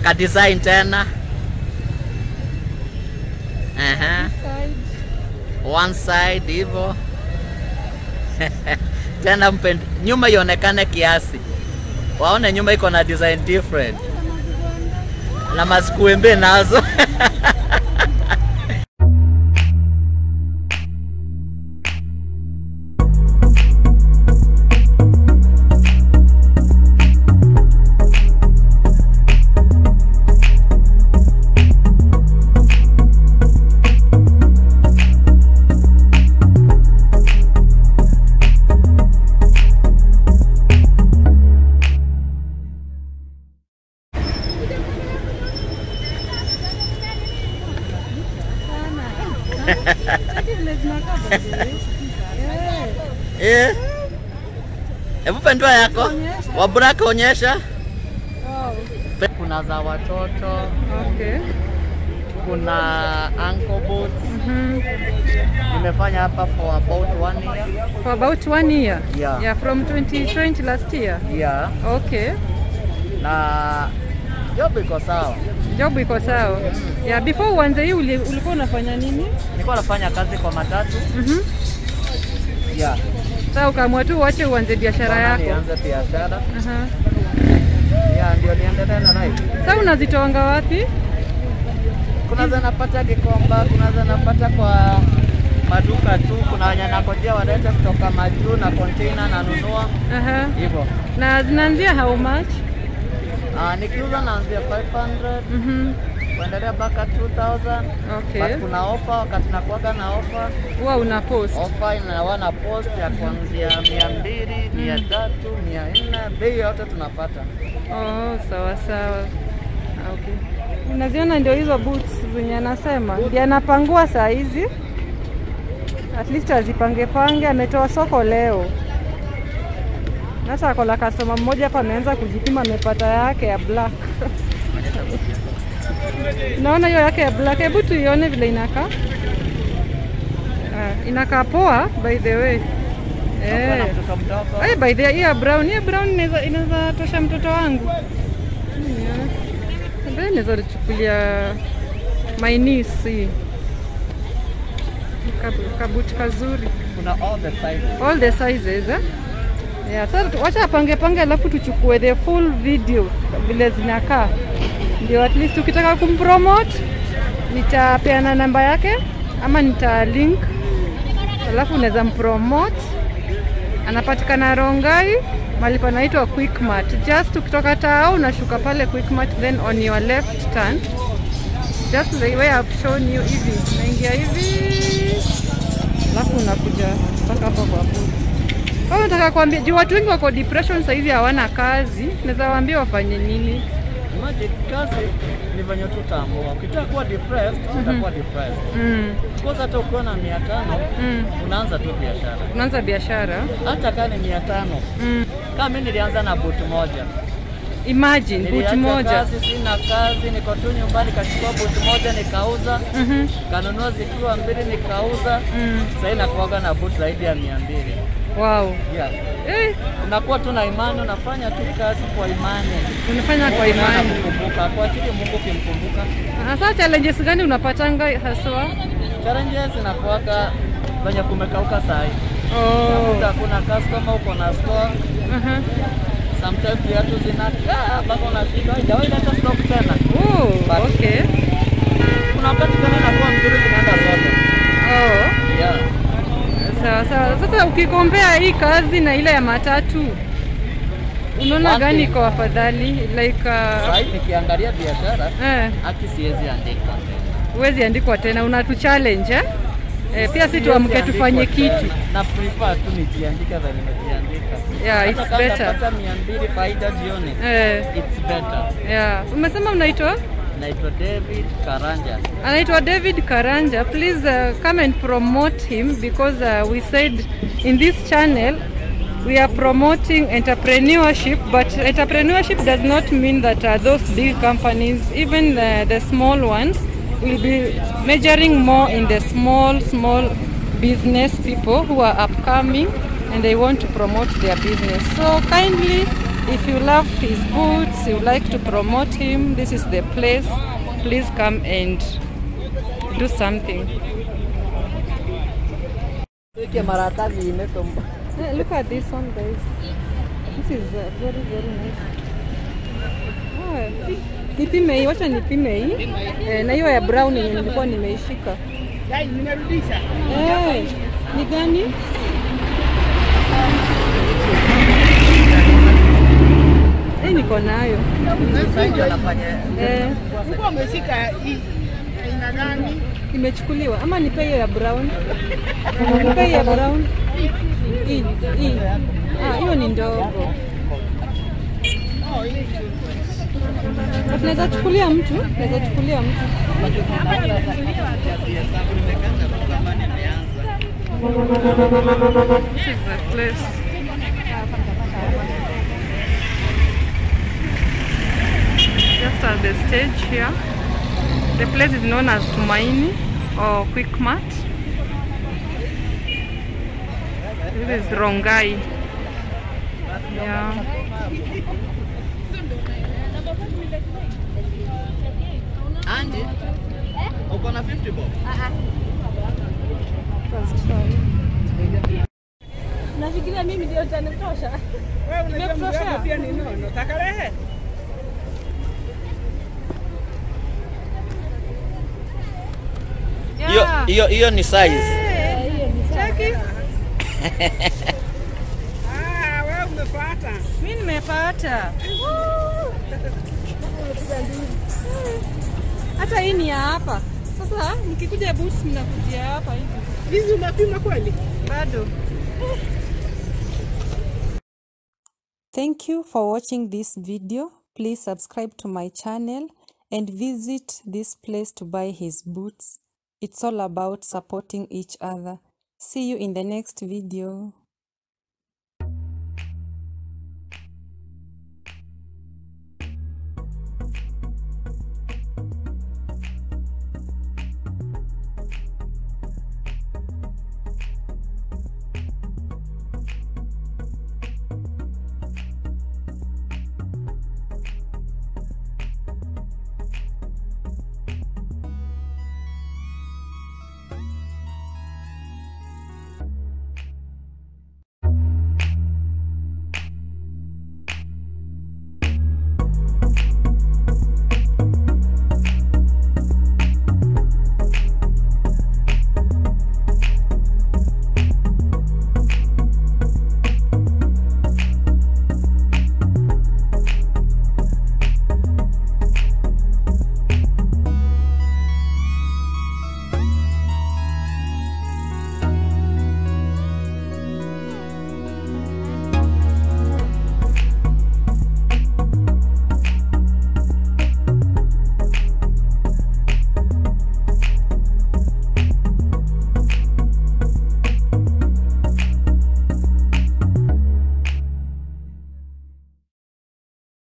Ka design tena. One side hivyo. Tena nyuma ionekane kiasi. Waone nyuma iko na design different. Na masikuembe nazo. Hebu pendwa yako waburaka onyesha. Kuna za watoto. Okay. Kuna ankle boots. Nimefanya hapa for about 1 year. For about 1 year? Yeah. Yeah, from 2020 last year? Yeah. Okay. Na job iko sawa. Job iko sawa. Yeah, before uanze hii ulikuwa unafanya nini? Nilikuwa nafanya kazi kwa matatu. Yeah. Sasa ukaamua tu uache uanze biashara yako. Nianze biashara. Yeah, ndio niendelee na life. Sasa unazitoanga wapi? Kuna za napata Gikomba, kuna za napata kwa maduka tu, kuna wenye nakojea walete kutoka majuu na container na nunua. Hivyo. Na zinaanzia how much? Nikiuza naanzia 500. Kuendelea mpaka 2000. Okay. But kuna offer wakati nakuaga na offer. Huwa una post. Offer ina post ya kuanzia 200, 300, 400, bei yote tunapata. Oh, sawa sawa. Okay. Unaziona ndio hizo boots zenye anasema. Ndio anapangua saa hizi. At least azipange pange, ametoa soko leo. Nasa akola customer mmoja hapa ameanza kujipima amepata yake ya black. Naona hiyo yake ya black. Hebu tuione vile inakaa. Inakaa poa by the way. By the way, brown inaweza tosha mtoto wangu. Ndio inaweza kuchukulia my niece. Kabuti kazuri. Kuna all the sizes. All the sizes, eh? Yeah, sasa wacha pange alafu tuchukue the full video vile zinakaa. Ndio at least ukitaka kumpromote nitapeana namba yake ama nita link. Alafu unaweza mpromote. Anapatikana Rongai, mahali panaitwa Quickmart. Just ukitoka Tao unashuka pale Quickmart, then on your left turn. Just the way I've shown you hivi. Unaingia hivi. Alafu unakuja mpaka hapo kwa hapo. Kama nataka kuambia juu watu wengi wako depression sasa hivi hawana kazi, naweza waambia wafanye nini? Imagine kazi ni venye tu tambua. Ukitaka kuwa depressed, utakuwa depressed. Because hata ukiwa na 500, unaanza tu biashara. Unaanza biashara? Hata kama ni 500. Kama mimi nilianza na boot moja. Imagine boot moja. Kazi sina kazi, niko tu nyumbani kachukua boot moja nikauza. Kanunua zikiwa 2 nikauza. Sasa inakuaga na boot zaidi ya 200. Wow. Yeah. Unakuwa tu na imani, unafanya tu kazi kwa imani. Unafanya kwa imani. Kukumbuka, kwa ajili Mungu kimkumbuka. Sasa challenges gani unapatanga haswa? Challenges zinakuaga venye kumekauka saa hii. Kuna customer uko na store. Sometimes viatu zinakaa mpaka unashika hajawahi hata stock tena. Okay. Kuna wakati tena inakuwa mzuri zinaenda zote. Yeah. Sawa. Sasa ukikompea hii kazi na ile ya matatu, unaona gani iko afadhali? Like sasa nikiangalia biashara, haki siwezi andika. Huwezi andikwa tena, unatu challenge pia sisi tuamke tufanye kitu. Na prefer tu nijiandika vile nimejiandika. Yeah, it's better. Hata 200 faida jioni. It's better. Yeah. Umesema unaitwa? Naitwa David Karanja. Anaitwa David Karanja. Please come and promote him because we said in this channel we are promoting entrepreneurship, but entrepreneurship does not mean that those big companies, even the small ones, will be measuring more in the small business people who are upcoming and they want to promote their business. So kindly If you love his boots, you like to promote him, this is the place. Please come and do something. Look at this one, guys. This is very, very nice. Nipime hii, wacha nipime hii. Na hiyo ya brown yenye nilikuwa nimeishika. Nimerudisha. Ni gani? Niko nayo. Uko umeshika hii aina gani? Imechukuliwa ama nipe hiyo ya brown? Nipe hiyo ya brown. Hii. Hiyo ni ndogo. Naweza chukulia mtu, This is the place. Just at the stage here. The place is known as Tumaini or Quickmart. This is Rongai. Yeah. Andy, uko na 50 bob? Nafikiria mimi ndio utanitosha. Wewe unajua pia ni nono. Takarehe. Hiyo ni size. Cheki. Wewe umepata. Mimi nimepata. Hata hii ni hapa. Sasa nikikuja boots mnakujia hapa hivi. Hizi unapima kweli? Bado. Thank you for watching this video. Please subscribe to my channel and visit this place to buy his boots. It's all about supporting each other. See you in the next video.